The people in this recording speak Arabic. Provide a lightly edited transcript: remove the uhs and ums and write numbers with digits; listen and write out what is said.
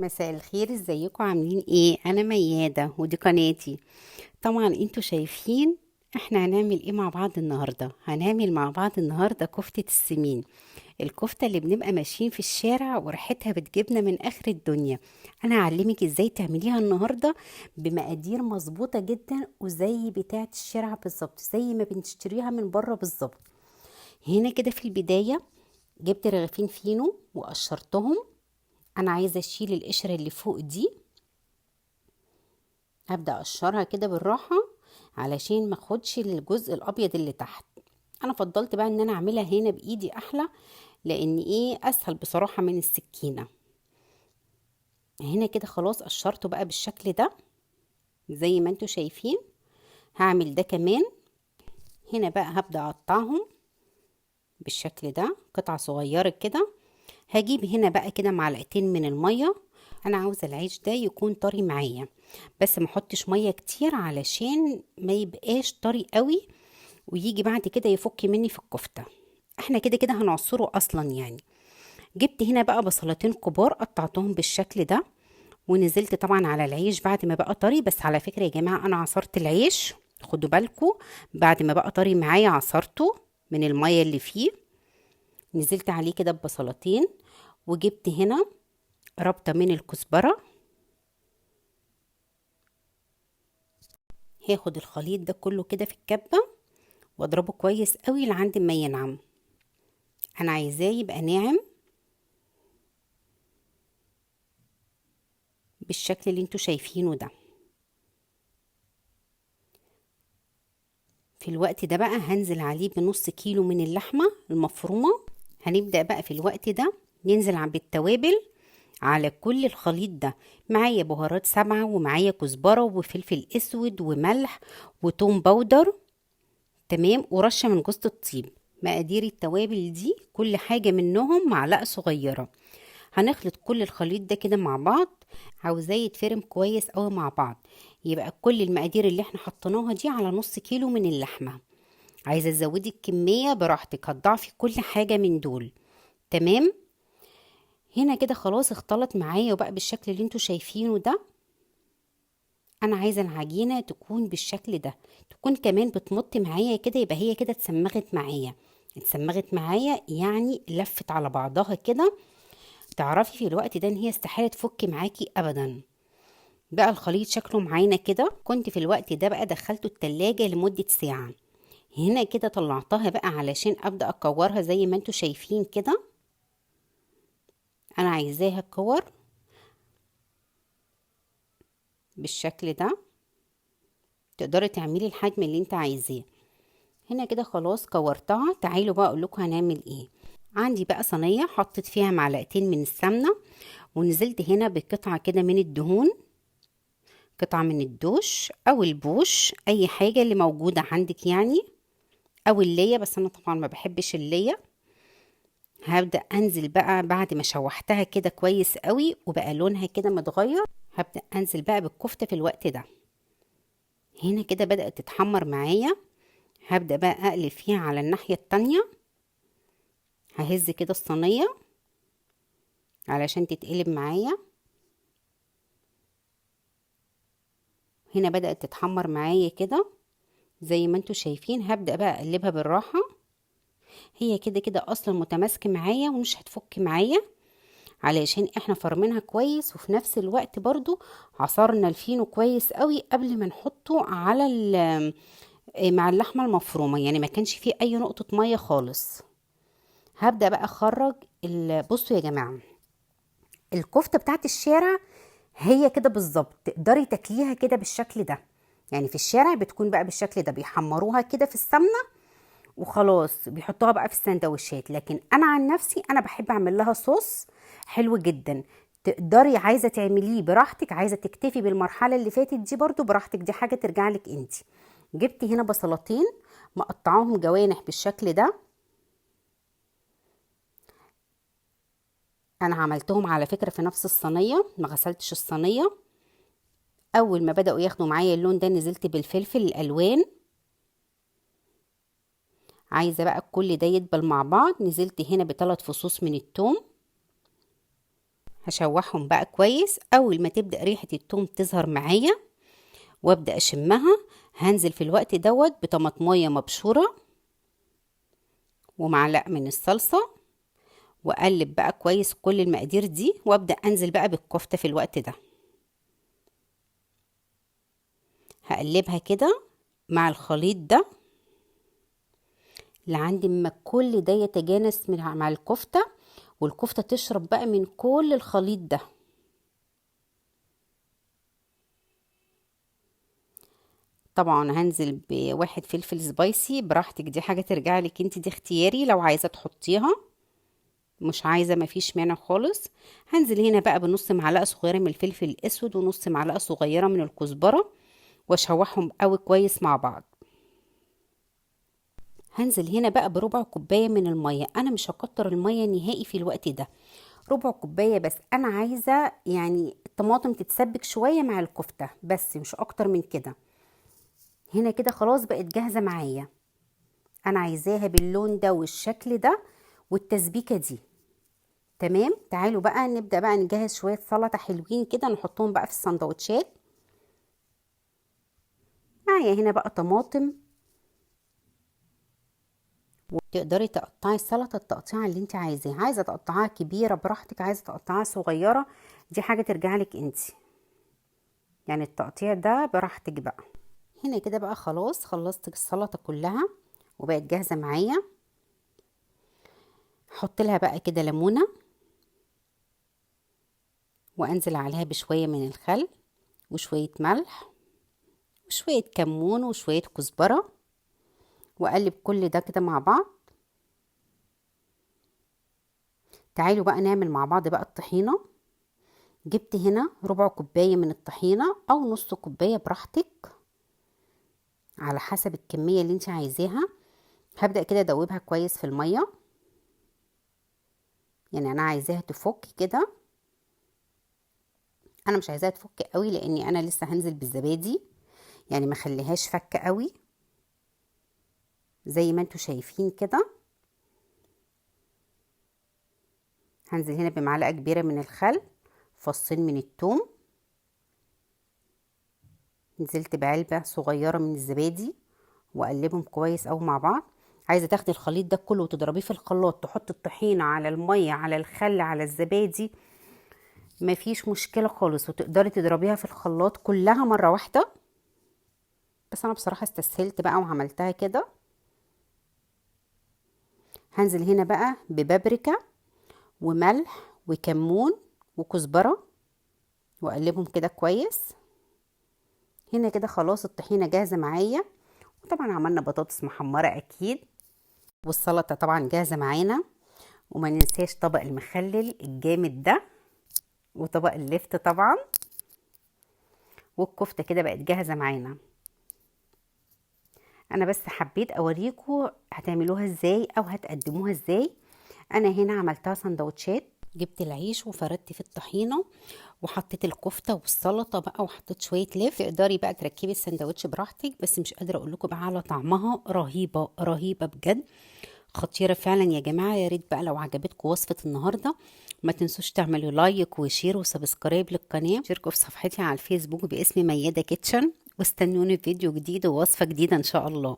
مساء الخير، ازيكم؟ عاملين ايه؟ انا ميادة ودي قناتي. طبعا انتوا شايفين احنا هنعمل ايه مع بعض النهاردة. هنعمل مع بعض النهاردة كفتة السمين، الكفتة اللي بنبقى ماشيين في الشارع وريحتها بتجيبنا من اخر الدنيا. انا هعلمك ازاي تعمليها النهاردة بمقادير مظبوطة جدا، وزي بتاعة الشارع بالظبط، زي ما بنشتريها من بره بالظبط. هنا كده في البداية جبت رغيفين فينو وقشرتهم. انا عايزة اشيل القشرة اللي فوق دي، هبدأ اقشرها كده بالراحة علشان ما اخدش الجزء الابيض اللي تحت. انا فضلت بقى ان انا اعملها هنا بايدي احلى، لان ايه اسهل بصراحة من السكينة. هنا كده خلاص قشرته بقى بالشكل ده زي ما انتوا شايفين. هعمل ده كمان. هنا بقى هبدأ اقطعهم بالشكل ده قطع صغيرة كده. هجيب هنا بقى كده معلقتين من المية. انا عاوزة العيش ده يكون طري معايا، بس ما احطش مية كتير علشان ما يبقاش طري قوي ويجي بعد كده يفك مني في الكفتة. احنا كده كده هنعصره اصلا يعني. جبت هنا بقى بصلتين كبار قطعتهم بالشكل ده، ونزلت طبعا على العيش بعد ما بقى طري. بس على فكرة يا جماعة انا عصرت العيش، خدوا بالكم، بعد ما بقى طري معايا عصرته من المية اللي فيه. نزلت عليه كده ببصلتين، وجبت هنا ربطة من الكزبرة. هاخد الخليط ده كله كده في الكبة واضربه كويس قوي لعند ما ينعم. انا عايزاه يبقى ناعم بالشكل اللي انتوا شايفينه ده. في الوقت ده بقى هنزل عليه بنص كيلو من اللحمة المفرومة. هنبدأ بقى في الوقت ده ننزل بالتوابل على كل الخليط ده. معايا بهارات 7، ومعايا كزبرة وفلفل اسود وملح وتوم باودر، تمام، ورشة من جوز الطيب. مقادير التوابل دي كل حاجة منهم معلقة صغيرة. هنخلط كل الخليط ده كده مع بعض. عاوزاه يتفرم كويس قوي مع بعض. يبقى كل المقادير اللي احنا حطيناها دي على نص كيلو من اللحمة. عايزة تزودي الكمية براحتك، هتضعفي كل حاجة من دول. تمام. هنا كده خلاص اختلط معايا وبقى بالشكل اللي انتوا شايفينه ده. انا عايزة العجينة تكون بالشكل ده، تكون كمان بتمط معايا كده، يبقى هي كده اتسمغت معايا. اتسمغت معايا يعني لفت على بعضها كده. تعرفي في الوقت ده ان هي استحالة تفك معاكي ابدا. بقى الخليط شكله معانا كده. كنت في الوقت ده بقى دخلته التلاجة لمدة ساعة. هنا كده طلعتها بقى علشان ابدأ اكورها زي ما انتوا شايفين كده. انا عايزاها كور بالشكل ده. تقدري تعملي الحجم اللي انت عايزاه. هنا كده خلاص كورتها. تعالوا بقى اقول لكم هنعمل ايه. عندي بقى صينية حطيت فيها معلقتين من السمنة، ونزلت هنا بقطعة كده من الدهون، قطعة من الدوش او البوش، اي حاجة اللي موجودة عندك يعني، او اللية، بس انا طبعا ما بحبش اللية. هبدأ انزل بقى بعد ما شوحتها كده كويس قوي وبقى لونها كده متغير. هبدأ انزل بقى بالكفتة في الوقت ده. هنا كده بدأت تتحمر معايا. هبدأ بقى اقلب فيها على الناحية التانية. ههز كده الصينية علشان تتقلب معايا. هنا بدأت تتحمر معايا كده زي ما انتوا شايفين. هبدأ بقى اقلبها بالراحة. هي كده كده اصلا متماسكة معايا ومش هتفك معايا، علشان احنا فرمينها كويس، وفي نفس الوقت برضو عصرنا الفينو كويس قوي قبل ما نحطه على مع اللحمة المفرومة، يعني ما كانش فيه اي نقطة مية خالص. هبدأ بقى اخرج بصوا يا جماعة، الكفتة بتاعت الشارع هي كده بالظبط تقدري تاكليها كده بالشكل ده. يعني في الشارع بتكون بقى بالشكل ده، بيحمروها كده في السمنة وخلاص بيحطوها بقى في السندوتشات. لكن انا عن نفسي انا بحب اعمل لها صوص حلو جدا. تقدري عايزه تعمليه براحتك، عايزه تكتفي بالمرحله اللي فاتت دي برضو براحتك، دي حاجه ترجع لك انت. جبت هنا بصلتين مقطعاهم جوانح بالشكل ده. انا عملتهم على فكره في نفس الصينيه، ما غسلتش الصينيه. اول ما بداوا ياخدوا معايا اللون ده نزلت بالفلفل الالوان. عايزه بقى كل ده يدبل مع بعض. نزلت هنا ب3 فصوص من الثوم. هشوحهم بقى كويس. اول ما تبدأ ريحة التوم تظهر معايا وابدأ اشمها، هنزل في الوقت دوت بطماطمية مبشورة ومعلقة من الصلصة، واقلب بقى كويس كل المقادير دي، وابدأ انزل بقى بالكفتة في الوقت ده. هقلبها كده مع الخليط ده لعند ما كل ده يتجانس مع الكفتة، والكفتة تشرب بقى من كل الخليط ده. طبعا هنزل بواحد فلفل سبايسي براحتك، دي حاجة ترجع لك انت، دي اختياري، لو عايزة تحطيها، مش عايزة مفيش مانع خالص. هنزل هنا بقى بنص معلقة صغيرة من الفلفل الاسود ونص معلقة صغيرة من الكزبرة، واشوحهم قوي كويس مع بعض. هنزل هنا بقى بربع كوباية من المية، انا مش هكتر المية نهائي في الوقت ده، ربع كوباية بس. انا عايزة يعني الطماطم تتسبك شوية مع الكفتة بس، مش اكتر من كده. هنا كده خلاص بقت جاهزة معايا، انا عايزاها باللون ده والشكل ده والتسبيكة دي. تمام، تعالوا بقى نبدأ بقى نجهز شوية سلطة حلوين كده نحطهم بقى في السندوتشات. معايا هنا بقى طماطم، وتقدري تقطعي السلطة التقطيعة اللي انت عايزاها، عايزة تقطعها كبيرة براحتك، عايزة تقطعها صغيرة دي حاجة ترجع لك انت، يعني التقطيع ده براحتك بقى. هنا كده بقى خلاص خلصت السلطة كلها وبقت جاهزة معايا. احط لها بقى كده ليمونة، وانزل عليها بشوية من الخل وشوية ملح وشوية كمون وشوية كزبرة، واقلب كل ده كده مع بعض. تعالوا بقى نعمل مع بعض بقى الطحينة. جبت هنا ربع كوباية من الطحينة او نص كوباية براحتك على حسب الكمية اللي انت عايزاها. هبدأ كده ادوبها كويس في المية، يعني انا عايزاها تفك كده، انا مش عايزاها تفك قوي لاني انا لسه هنزل بالزبادي، يعني ما خليهاش فك قوي زي ما انتوا شايفين كده. هنزل هنا بمعلقة كبيرة من الخل، فصين من الثوم، نزلت بعلبة صغيرة من الزبادي، واقلبهم كويس قوي مع بعض. عايزه تاخدي الخليط ده كله وتضربيه في الخلاط، تحطي الطحينه على الميه على الخل على الزبادي، مفيش مشكله خالص، وتقدري تضربيها في الخلاط كلها مره واحده. بس انا بصراحه استسهلت بقى وعملتها كده. هنزل هنا بقى ببابريكا وملح وكمون وكزبره، واقلبهم كده كويس. هنا كده خلاص الطحينه جاهزه معايا، وطبعا عملنا بطاطس محمره اكيد، والسلطه طبعا جاهزه معانا، وما ننساش طبق المخلل الجامد ده، وطبق اللفت طبعا، والكفته كده بقت جاهزه معانا. انا بس حبيت اوريكم هتعملوها ازاي او هتقدموها ازاي. انا هنا عملتها سندوتشات، جبت العيش وفردت في الطحينه وحطيت الكفته والسلطه بقى وحطيت شويه لف. تقدري بقى تركبي السندوتش براحتك، بس مش قادره اقول لكم بقى على طعمها، رهيبه رهيبه بجد، خطيره فعلا يا جماعه. يا ريت بقى لو عجبتكم وصفه النهارده ما تنسوش تعملوا لايك وشير وسبسكرايب للقناه، شاركوا في صفحتي على الفيسبوك باسم ميادة كيتشن، واستنوني في فيديو جديد ووصفه جديده ان شاء الله.